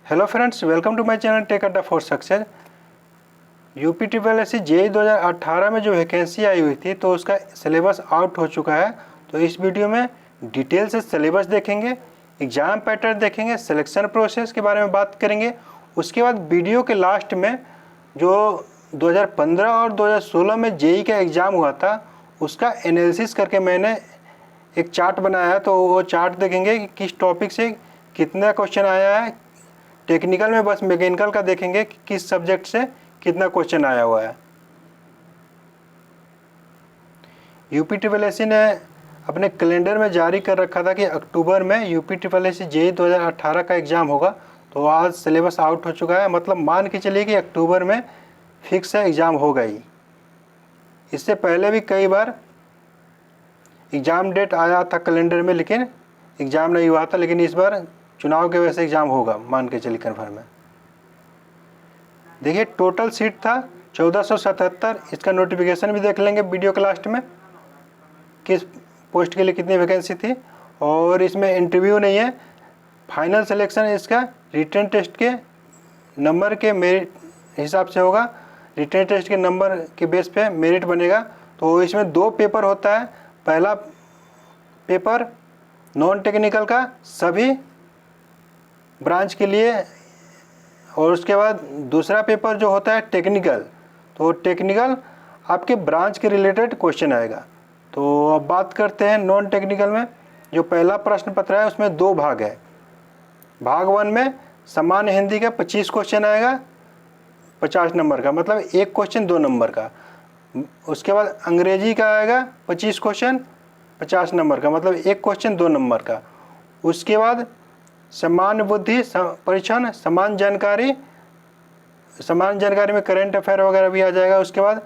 Hello friends, welcome to my channel tech Adda for success. UP triple S C JE 2018 में जो vacancy आई हुई थी तो उसका सिलेबस आउट हो चुका है। तो इस वीडियो में डिटेल से सिलेबस देखेंगे, एग्ज़ाम पैटर्न देखेंगे, सिलेक्शन प्रोसेस के बारे में बात करेंगे। उसके बाद वीडियो के लास्ट में जो 2015 और 2016 में जेई का एग्ज़ाम हुआ था उसका एनालिसिस करके मैंने एक चार्ट बनाया है। तो वो चार्ट देखेंगे कि किस टॉपिक से कितना क्वेश्चन आया है। टेक्निकल में बस मैकेनिकल का देखेंगे कि किस सब्जेक्ट से कितना क्वेश्चन आया हुआ है। यूपी ट्रिपल एस सी ने अपने कैलेंडर में जारी कर रखा था कि अक्टूबर में UP triple S C JE 2018 का एग्ज़ाम होगा। तो आज सिलेबस आउट हो चुका है, मतलब मान के चलिए कि अक्टूबर में फिक्स है एग्ज़ाम होगा ही। इससे पहले भी कई बार एग्ज़ाम डेट आया था कैलेंडर में लेकिन एग्ज़ाम नहीं हुआ था, लेकिन इस बार चुनाव के वजह से एग्ज़ाम होगा, मान के चलिए कन्फर्म है। देखिए टोटल सीट था 1477। इसका नोटिफिकेशन भी देख लेंगे वीडियो के लास्ट में, किस पोस्ट के लिए कितनी वैकेंसी थी। और इसमें इंटरव्यू नहीं है, फाइनल सिलेक्शन इसका रिटन टेस्ट के नंबर के मेरिट हिसाब से होगा। रिटन टेस्ट के नंबर के बेस पे मेरिट बनेगा। तो इसमें 2 पेपर होता है। पहला पेपर नॉन टेक्निकल का सभी ब्रांच के लिए, और उसके बाद दूसरा पेपर जो होता है टेक्निकल। तो टेक्निकल आपके ब्रांच के रिलेटेड क्वेश्चन आएगा। तो अब बात करते हैं नॉन टेक्निकल में। जो पहला प्रश्न पत्र है उसमें 2 भाग है। भाग 1 में सामान्य हिंदी का 25 क्वेश्चन आएगा 50 नंबर का, मतलब एक क्वेश्चन 2 नंबर का। उसके बाद अंग्रेजी का आएगा 25 क्वेश्चन 50 नंबर का, मतलब एक क्वेश्चन 2 नंबर का। उसके बाद सामान्य बुद्धि परीक्षण, समान जानकारी में करंट अफेयर वगैरह भी आ जाएगा। उसके बाद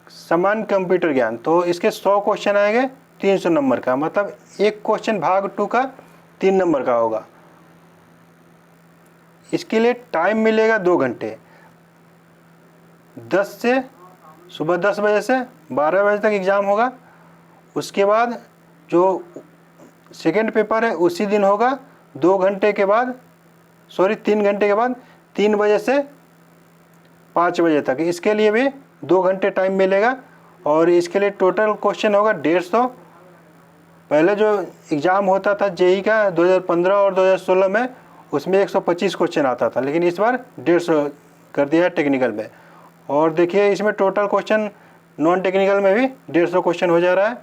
समान कंप्यूटर ज्ञान, तो इसके 100 क्वेश्चन आएंगे 300 नंबर का, मतलब एक क्वेश्चन भाग 2 का 3 नंबर का होगा। इसके लिए टाइम मिलेगा 2 घंटे, 10 से सुबह 10 बजे से 12 बजे तक एग्ज़ाम होगा। उसके बाद जो सेकेंड पेपर है उसी दिन होगा 2 घंटे के बाद, 3 घंटे के बाद 3 बजे से 5 बजे तक। इसके लिए भी 2 घंटे टाइम मिलेगा। और इसके लिए टोटल क्वेश्चन होगा 150। पहले जो एग्ज़ाम होता था जेई का 2015 और 2016 में, उसमें 125 क्वेश्चन आता था, लेकिन इस बार 150 कर दिया है टेक्निकल में। और देखिए इसमें टोटल क्वेश्चन नॉन टेक्निकल में भी 150 क्वेश्चन हो जा रहा है।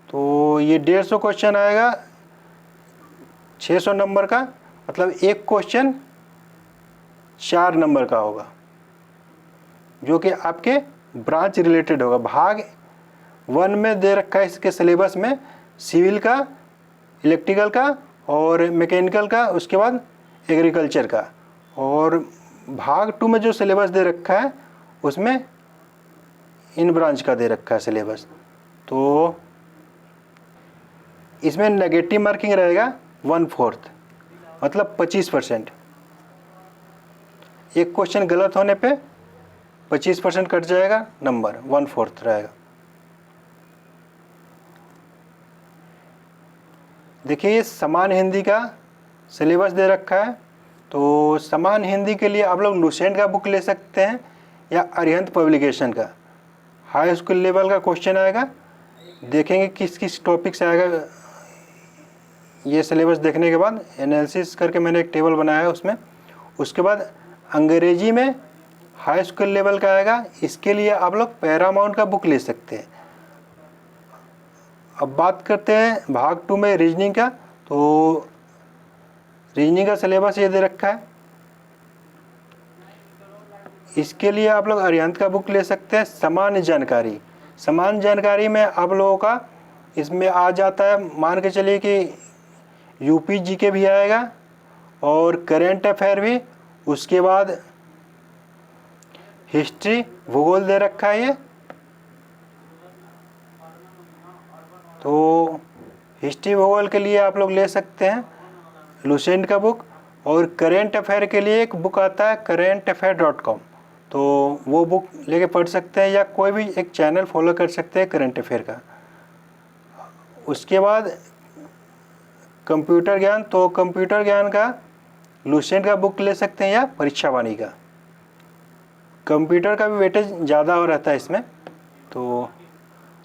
तो ये 150 क्वेश्चन आएगा 600 नंबर का, मतलब एक क्वेश्चन 4 नंबर का होगा, जो कि आपके ब्रांच रिलेटेड होगा। भाग 1 में दे रखा है इसके सिलेबस में सिविल का, इलेक्ट्रिकल का और मैकेनिकल का, उसके बाद एग्रीकल्चर का। और भाग 2 में जो सिलेबस दे रखा है उसमें इन ब्रांच का दे रखा है सिलेबस। तो इसमें नेगेटिव मार्किंग रहेगा 1/4, मतलब 25%। एक क्वेश्चन गलत होने पे 25% कट जाएगा, नंबर 1/4 रहेगा। देखिए ये समान हिंदी का सिलेबस दे रखा है। तो समान हिंदी के लिए आप लोग लुसेंट का बुक ले सकते हैं या अरिहंत पब्लिकेशन का। हाई स्कूल लेवल का क्वेश्चन आएगा, देखेंगे किस किस टॉपिक से आएगा। ये सिलेबस देखने के बाद एनालिसिस करके मैंने एक टेबल बनाया है उसमें। उसके बाद अंग्रेजी में हाई स्कूल लेवल का आएगा, इसके लिए आप लोग पैरामाउंट का बुक ले सकते हैं। अब बात करते हैं भाग 2 में रीजनिंग का। तो रीजनिंग का सिलेबस ये दे रखा है, इसके लिए आप लोग अरिहंत का बुक ले सकते हैं। समान जानकारी में आप लोगों का इसमें आ जाता है, मान के चलिए कि यूपी जीके भी आएगा और करेंट अफेयर भी। उसके बाद हिस्ट्री भूगोल दे रखा है ये। तो हिस्ट्री भूगोल के लिए आप लोग ले सकते हैं लुसेंट का बुक। और करेंट अफेयर के लिए एक बुक आता है currentaffair.com, तो वो बुक लेके पढ़ सकते हैं, या कोई भी एक चैनल फॉलो कर सकते हैं करंट अफेयर का। उसके बाद कंप्यूटर ज्ञान, तो कंप्यूटर ज्ञान का लुसेंट का बुक ले सकते हैं या परीक्षा वाणी का। कंप्यूटर का भी वेटेज ज़्यादा हो रहता है इसमें। तो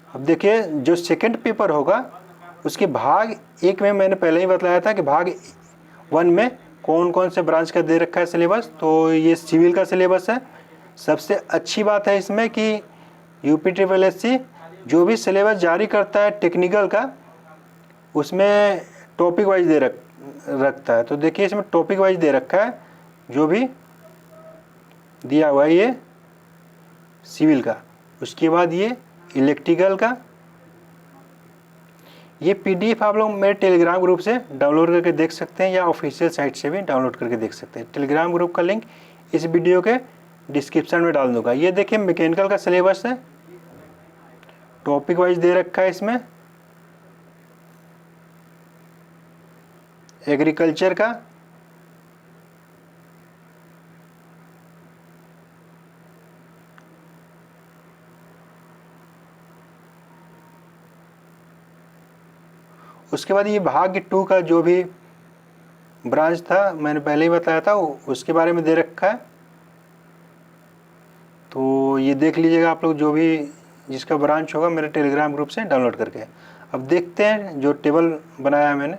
अब देखिए जो सेकंड पेपर होगा उसके भाग 1 में मैंने पहले ही बताया था कि भाग 1 में कौन कौन से ब्रांच का दे रखा है सिलेबस। तो ये सिविल का सिलेबस है। सबसे अच्छी बात है इसमें कि UP-SSC जो भी सिलेबस जारी करता है टेक्निकल का, उसमें टॉपिक वाइज रखता है। तो देखिए इसमें टॉपिक वाइज दे रखा है, जो भी दिया हुआ है ये सिविल का, उसके बाद ये इलेक्ट्रिकल का। ये PDF आप लोग मेरे टेलीग्राम ग्रुप से डाउनलोड करके देख सकते हैं या ऑफिशियल साइट से भी डाउनलोड करके देख सकते हैं। टेलीग्राम ग्रुप का लिंक इस वीडियो के डिस्क्रिप्शन में डाल दूंगा। ये देखिए मैकेनिकल का सिलेबस है, टॉपिक वाइज दे रखा है इसमें। एग्रीकल्चर का, उसके बाद ये भाग 2 का जो भी ब्रांच था मैंने पहले ही बताया था, उसके बारे में दे रखा है। तो ये देख लीजिएगा आप लोग, जो भी जिसका ब्रांच होगा मेरे टेलीग्राम ग्रुप से डाउनलोड करके। अब देखते हैं जो टेबल बनाया है मैंने।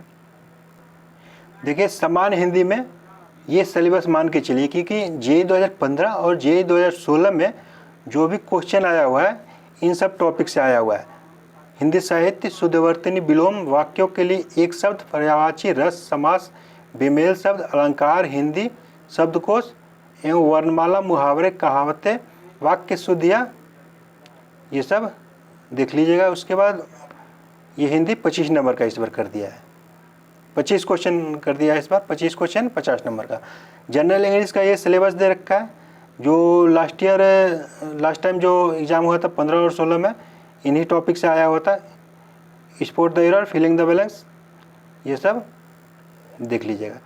देखिए समान हिंदी में ये सिलेबस मान के चलिए, क्योंकि JEE 2015 और JEE 2016 में जो भी क्वेश्चन आया हुआ है इन सब टॉपिक से आया हुआ है। हिंदी साहित्य, शुद्धवर्तनी, विलोम, वाक्यों के लिए एक शब्द, पर्यायवाची, रस, समास, बेमेल शब्द, अलंकार, हिंदी शब्दकोश एवं वर्णमाला, मुहावरे, कहावतें, वाक्य शुद्धियाँ, ये सब देख लीजिएगा। उसके बाद ये हिंदी 25 नंबर का इस बार कर दिया है, 25 क्वेश्चन कर दिया है इस बार, 25 क्वेश्चन 50 नंबर का। जनरल इंग्लिश का ये सिलेबस दे रखा है, जो लास्ट टाइम जो एग्ज़ाम हुआ था 15 और 16 में इन्हीं टॉपिक से आया हुआ था। Spot the error, filling the balance, ये सब देख लीजिएगा।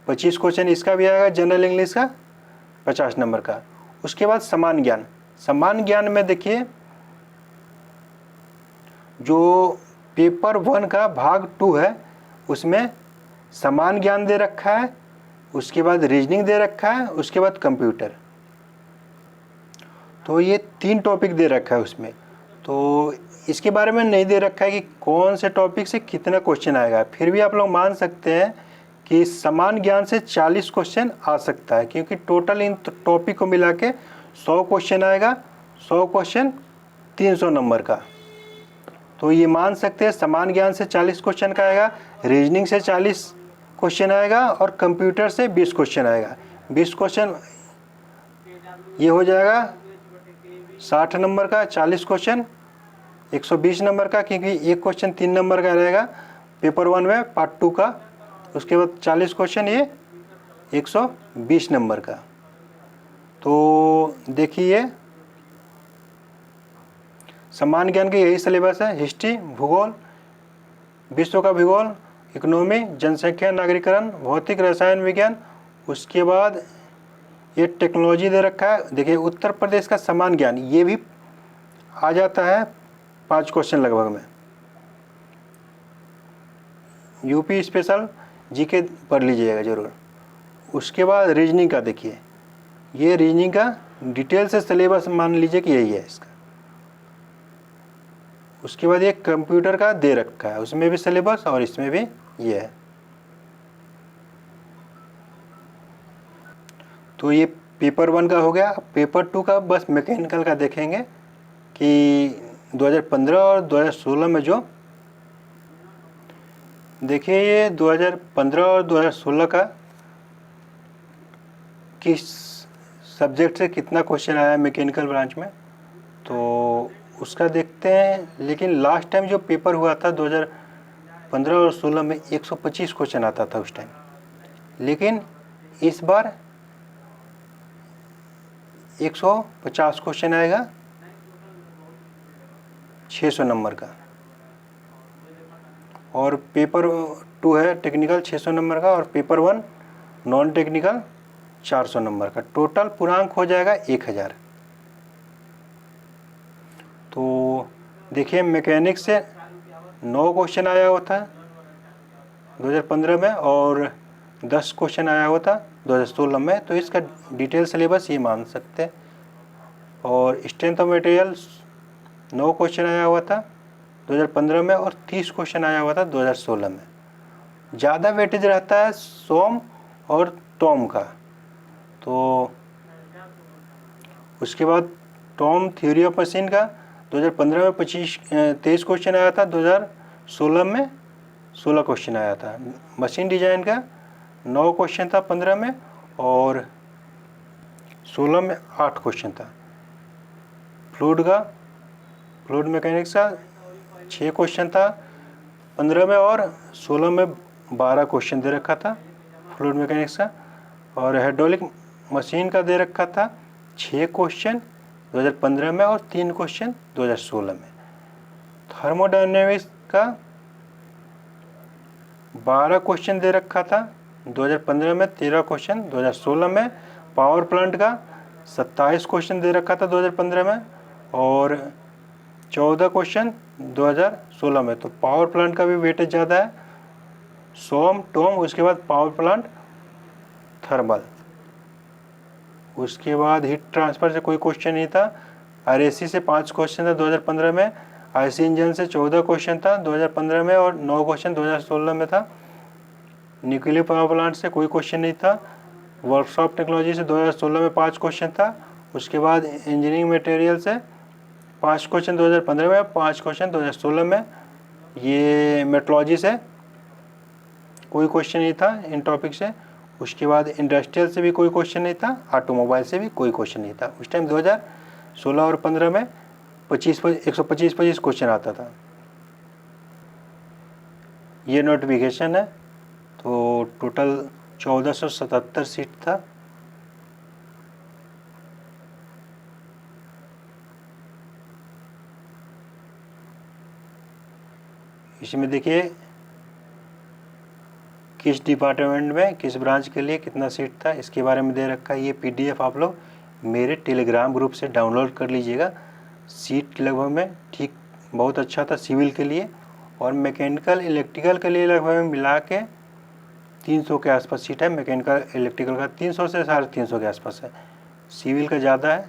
25 क्वेश्चन इसका भी आएगा, जनरल इंग्लिश का 50 नंबर का। उसके बाद समान ज्ञान। समान ज्ञान में देखिए जो पेपर 1 का भाग 2 है उसमें समान ज्ञान दे रखा है, उसके बाद रीजनिंग दे रखा है, उसके बाद कंप्यूटर। तो ये 3 टॉपिक दे रखा है उसमें। तो इसके बारे में नहीं दे रखा है कि कौन से टॉपिक से कितना क्वेश्चन आएगा। फिर भी आप लोग मान सकते हैं कि समान ज्ञान से 40 क्वेश्चन आ सकता है, क्योंकि टोटल इन टॉपिक को मिला के 100 क्वेश्चन आएगा। 100 क्वेश्चन 300 नंबर का। तो ये मान सकते हैं समान ज्ञान से 40 क्वेश्चन का आएगा, रीजनिंग से 40 क्वेश्चन आएगा और कंप्यूटर से 20 क्वेश्चन आएगा। 20 क्वेश्चन ये हो जाएगा 60 नंबर का। 40 क्वेश्चन 120 नंबर का, क्योंकि एक क्वेश्चन 3 नंबर का रहेगा पेपर 1 में पार्ट 2 का। उसके बाद 40 क्वेश्चन ये 120 नंबर का। तो देखिए समान ज्ञान के यही सिलेबस है। हिस्ट्री, भूगोल, विश्व का भूगोल, इकोनॉमी, जनसंख्या, नागरिकरण, भौतिक, रसायन विज्ञान। उसके बाद ये टेक्नोलॉजी दे रखा है। देखिए उत्तर प्रदेश का समान ज्ञान ये भी आ जाता है 5 क्वेश्चन लगभग में। यूपी स्पेशल जीके पढ़ लीजिएगा ज़रूर। उसके बाद रीजनिंग का देखिए, ये रीजनिंग का डिटेल से सिलेबस मान लीजिए कि यही है इसका। उसके बाद ये कंप्यूटर का दे रखा है, उसमें भी सिलेबस और इसमें भी ये है। तो ये पेपर 1 का हो गया। पेपर 2 का बस मैकेनिकल का देखेंगे कि 2015 और 2016 में जो देखिए ये 2015 और 2016 का किस सब्जेक्ट से कितना क्वेश्चन आया है मैकेनिकल ब्रांच में, तो उसका देखते हैं। लेकिन लास्ट टाइम जो पेपर हुआ था 2015 और 16 में 125 क्वेश्चन आता था उस टाइम, लेकिन इस बार 150 क्वेश्चन आएगा 600 नंबर का। और पेपर 2 है टेक्निकल 600 नंबर का, और पेपर 1 नॉन टेक्निकल 400 नंबर का। टोटल पूर्णांक हो जाएगा 1000। तो देखिए मैकेनिक्स से 9 क्वेश्चन आया हुआ था 2015 में, और 10 क्वेश्चन आया हुआ था 2016 में, तो इसका डिटेल सिलेबस ये मान सकते हैं। और स्ट्रेंथ ऑफ मटेरियल 9 क्वेश्चन आया हुआ था 2015 में और 30 क्वेश्चन आया हुआ था 2016 में। ज़्यादा वेटेज रहता है सोम और टॉम का। तो उसके बाद टॉम थ्योरी ऑफ मशीन का 2015 में 23 क्वेश्चन आया था, 2016 में 16 क्वेश्चन आया था। मशीन डिजाइन का 9 क्वेश्चन था 15 में और 16 में 8 क्वेश्चन था। फ्लूइड मैकेनिक्स का 6 क्वेश्चन था 15 में और 16 में 12 क्वेश्चन दे रखा था फ्लूइड मैकेनिक्स का। और हाइड्रोलिक मशीन का दे रखा था 6 क्वेश्चन 2015 में और 3 क्वेश्चन 2016 में। थर्मोडायनेमिक्स का 12 क्वेश्चन दे रखा था 2015 में, 13 क्वेश्चन 2016 में। पावर प्लांट का 27 क्वेश्चन दे रखा था 2015 में और 14 क्वेश्चन 2016 में। तो पावर प्लांट का भी वेटेज ज़्यादा है, सोम टोम, उसके बाद पावर प्लांट थर्मल। उसके बाद हीट ट्रांसफ़र से कोई क्वेश्चन नहीं था। आरएसी से 5 क्वेश्चन था 2015 में, आईसी इंजन से 14 क्वेश्चन था 2015 में और 9 क्वेश्चन 2016 में था। न्यूक्लियर पावर प्लांट से कोई क्वेश्चन नहीं था। वर्कशॉप टेक्नोलॉजी से 2016 में 5 क्वेश्चन था। उसके बाद इंजीनियरिंग मटेरियल से 5 क्वेश्चन 2015 में, 5 क्वेश्चन 2016 में। ये मेट्रोलॉजी से कोई क्वेश्चन नहीं था इन टॉपिक से। उसके बाद इंडस्ट्रियल से भी कोई क्वेश्चन नहीं था, ऑटोमोबाइल से भी कोई क्वेश्चन नहीं था। उस टाइम 2016 और 15 में 125 क्वेश्चन आता था। ये नोटिफिकेशन है। तो टोटल 1477 सीट था। इसमें देखिए किस डिपार्टमेंट में किस ब्रांच के लिए कितना सीट था इसके बारे में दे रखा है। ये पीडीएफ आप लोग मेरे टेलीग्राम ग्रुप से डाउनलोड कर लीजिएगा। सीट लगभग में ठीक बहुत अच्छा था सिविल के लिए, और मैकेनिकल इलेक्ट्रिकल के लिए लगभग मिला के 300 के आसपास सीट है। मैकेनिकल इलेक्ट्रिकल का 300 से 350 के आसपास है। सिविल का ज़्यादा है,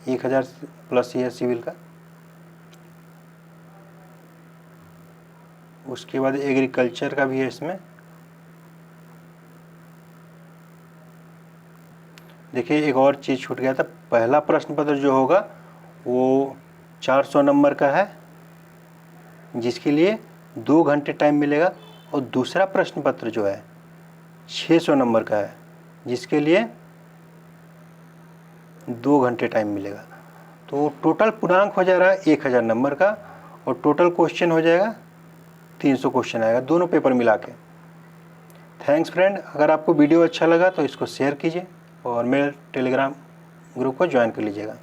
1000 प्लस ही है सिविल का। उसके बाद एग्रीकल्चर का भी है इसमें। देखिए एक और चीज़ छूट गया था, पहला प्रश्न पत्र जो होगा वो 400 नंबर का है जिसके लिए 2 घंटे टाइम मिलेगा, और दूसरा प्रश्न पत्र जो है 600 नंबर का है जिसके लिए 2 घंटे टाइम मिलेगा। तो टोटल पूर्णांक हो जा रहा है 1000 नंबर का, और टोटल क्वेश्चन हो जाएगा 300 क्वेश्चन आएगा दोनों पेपर मिला के। थैंक्स फ्रेंड, अगर आपको वीडियो अच्छा लगा तो इसको शेयर कीजिए और मेरे टेलीग्राम ग्रुप को ज्वाइन कर लीजिएगा।